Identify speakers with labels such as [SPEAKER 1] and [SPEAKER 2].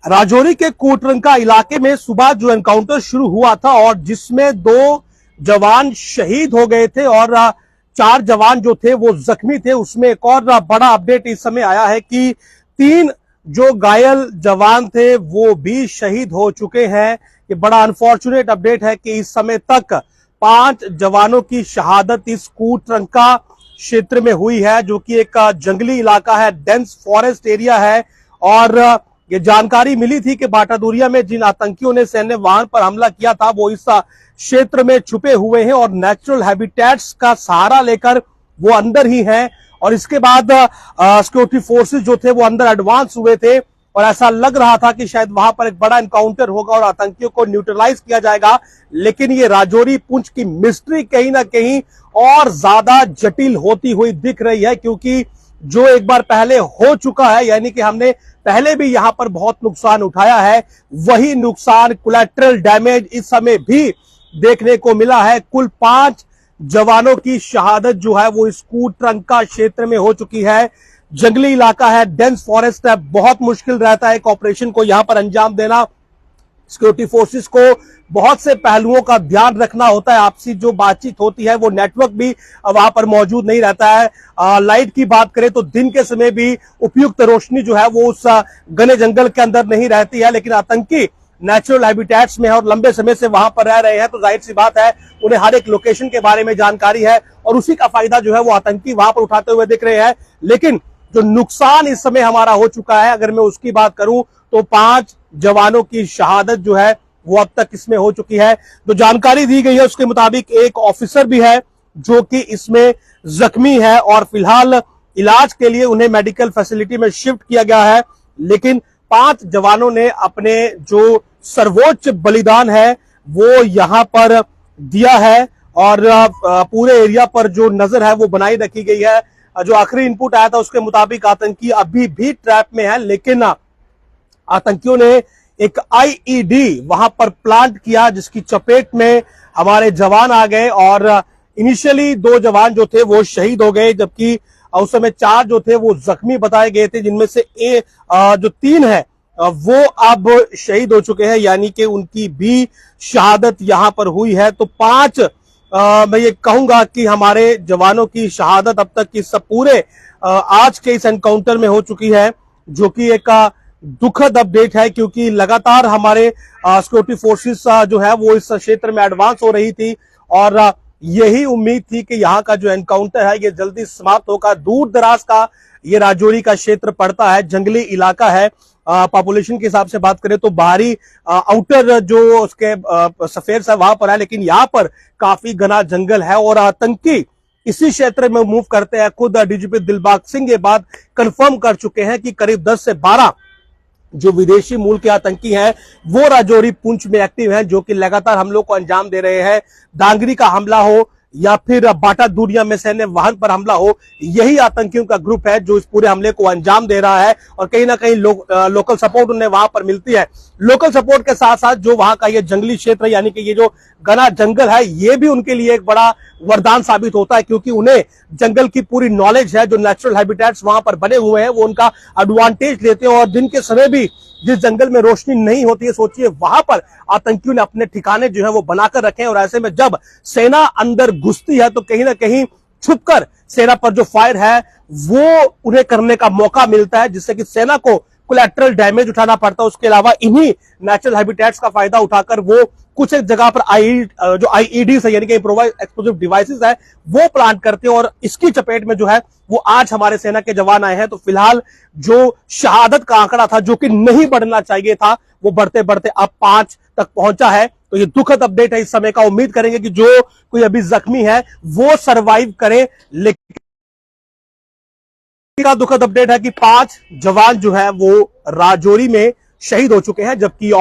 [SPEAKER 1] राजौरी के कोटरंका इलाके में सुबह जो एनकाउंटर शुरू हुआ था और जिसमें 2 जवान शहीद हो गए थे और 4 जवान जो थे वो जख्मी थे, उसमें एक और बड़ा अपडेट इस समय आया है कि 3 जो घायल जवान थे वो भी शहीद हो चुके हैं। ये बड़ा अनफॉर्चुनेट अपडेट है कि इस समय तक 5 जवानों की शहादत इस कोटरंका क्षेत्र में हुई है, जो कि एक जंगली इलाका है, डेंस फॉरेस्ट एरिया है। और ये जानकारी मिली थी कि बाटादूरिया में जिन आतंकियों ने सैन्य वाहन पर हमला किया था वो इस क्षेत्र में छुपे हुए हैं और नेचुरल हैबिटेट्स का सहारा लेकर वो अंदर ही हैं। और इसके बाद सिक्योरिटी फोर्सेस जो थे वो अंदर एडवांस हुए थे और ऐसा लग रहा था कि शायद वहां पर एक बड़ा एनकाउंटर होगा और आतंकियों को न्यूट्रलाइज किया जाएगा। लेकिन ये राजौरी पुंछ की मिस्ट्री कहीं ना कहीं और ज्यादा जटिल होती हुई दिख रही है, क्योंकि जो एक बार पहले हो चुका है, यानी कि हमने पहले भी यहां पर बहुत नुकसान उठाया है, वही नुकसान कोलैटरल डैमेज इस समय भी देखने को मिला है। कुल 5 जवानों की शहादत जो है वो इस कोटरंका क्षेत्र में हो चुकी है। जंगली इलाका है, डेंस फॉरेस्ट है, बहुत मुश्किल रहता है एक ऑपरेशन को यहां पर अंजाम देना। सिक्योरिटी फोर्सेस को बहुत से पहलुओं का ध्यान रखना होता है, आपसी जो बातचीत होती है वो नेटवर्क भी वहां पर मौजूद नहीं रहता है। लाइट की बात करें तो दिन के समय भी उपयुक्त रोशनी जो है वो उस घने जंगल के अंदर नहीं रहती है, लेकिन आतंकी नेचुरल हैबिटेट्स में है और लंबे समय से वहां पर रह रहे हैं, तो जाहिर सी बात है उन्हें हर एक लोकेशन के बारे में जानकारी है और उसी का फायदा जो है वो आतंकी वहां पर उठाते हुए दिख रहे हैं। लेकिन जो नुकसान इस समय हमारा हो चुका है, अगर मैं उसकी बात करूं तो 5 जवानों की शहादत जो है वो अब तक इसमें हो चुकी है। जो जानकारी दी गई है उसके मुताबिक एक ऑफिसर भी है जो कि इसमें जख्मी है और फिलहाल इलाज के लिए उन्हें मेडिकल फैसिलिटी में शिफ्ट किया गया है। लेकिन 5 जवानों ने अपने जो सर्वोच्च बलिदान है वो यहां पर दिया है और पूरे एरिया पर जो नजर है वो बनाई रखी गई है। जो आखिरी इनपुट आया था उसके मुताबिक आतंकी अभी भी ट्रैप में है, लेकिन आतंकियों ने एक आईईडी वहां पर प्लांट किया जिसकी चपेट में हमारे जवान आ गए और इनिशियली 2 जवान जो थे वो शहीद हो गए, जबकि उस समय 4 जो थे वो जख्मी बताए गए थे, जिनमें से जो 3 है वो अब शहीद हो चुके हैं, यानी कि उनकी भी शहादत यहां पर हुई है। तो 5 मैं ये कहूंगा कि हमारे जवानों की शहादत अब तक इस पूरे आज के इस एनकाउंटर में हो चुकी है, जो कि एक दुखद अपडेट है, क्योंकि लगातार हमारे सिक्योरिटी फोर्सेस जो है वो इस क्षेत्र में एडवांस हो रही थी और यही उम्मीद थी कि यहाँ का जो एनकाउंटर है ये जल्दी समाप्त होगा। दूर दराज का ये राजौरी का क्षेत्र पड़ता है, जंगली इलाका है। पॉपुलेशन के हिसाब से बात करें तो बाहरी आउटर जो उसके सफेद है वहां पर है, लेकिन यहाँ पर काफी घना जंगल है और आतंकी इसी क्षेत्र में मूव करते हैं। खुद डीजीपी दिलबाग सिंह ये बात कंफर्म कर चुके हैं कि करीब 10 से 12 जो विदेशी मूल के आतंकी हैं वो राजौरी पुंछ में एक्टिव हैं, जो कि लगातार हमलों को अंजाम दे रहे हैं। डांगरी का हमला हो या फिर बाटादूरिया में सैन्य वाहन पर हमला हो, यही आतंकियों का ग्रुप है जो इस पूरे हमले को अंजाम दे रहा है और कहीं ना कहीं लोकल सपोर्ट उन्हें वहां पर मिलती है। लोकल सपोर्ट के साथ साथ जो वहां का ये जंगली क्षेत्र यानी कि ये जो घना जंगल है ये भी उनके लिए एक बड़ा वरदान साबित होता है, क्योंकि उन्हें जंगल की पूरी नॉलेज है। जो नेचुरल हैबिटेट्स वहां पर बने हुए हैं वो उनका एडवांटेज लेते हैं और दिन के समय भी जिस जंगल में रोशनी नहीं होती है, सोचिए वहां पर आतंकियों ने अपने ठिकाने जो है वो बनाकर रखे हैं और ऐसे में जब सेना अंदर घुसती है तो कहीं ना कहीं छुपकर सेना पर जो फायर है वो उन्हें करने का मौका मिलता है, जिससे कि सेना को कोलैटरल डैमेज उठाना पड़ता है। उसके अलावा इन्हीं नेचुरल हैबिटेट्स का फायदा उठाकर वो कुछ एक जगह पर जो आईईडी है यानी कि इम्प्रोवाइज एक्सप्लोसिव डिवाइसेस है वो प्लांट करते हैं और इसकी चपेट में जो है वो आज हमारे सेना के जवान आए हैं। तो फिलहाल जो शहादत का आंकड़ा था जो कि नहीं बढ़ना चाहिए था वो बढ़ते बढ़ते अब 5 तक पहुंचा है। तो ये दुखद अपडेट है इस समय का। उम्मीद करेंगे कि जो कोई अभी जख्मी है वो सर्वाइव करे, लेकिन का दुखद अपडेट है कि 5 जवान जो है वो राजौरी में शहीद हो चुके हैं, जबकि